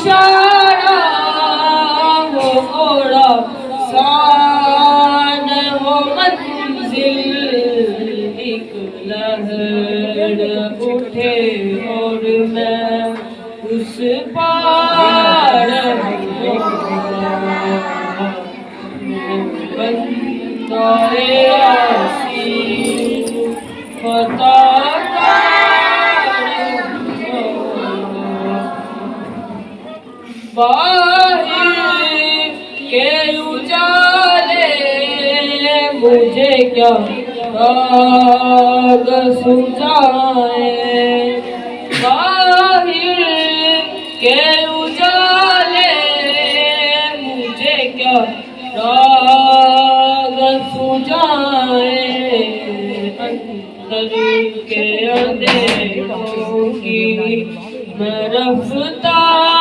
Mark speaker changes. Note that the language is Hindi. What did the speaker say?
Speaker 1: इशारा हो घोड़ा सान हो मंजिल एक लहर उठे और मैं उस पार बंदाए आसी पता बाहर के उजाले मुझे क्या राग सुझाए बाहर के उजाले मुझे क्या राग सुझाए अंदर के अंधेरों की मैं रफ्तार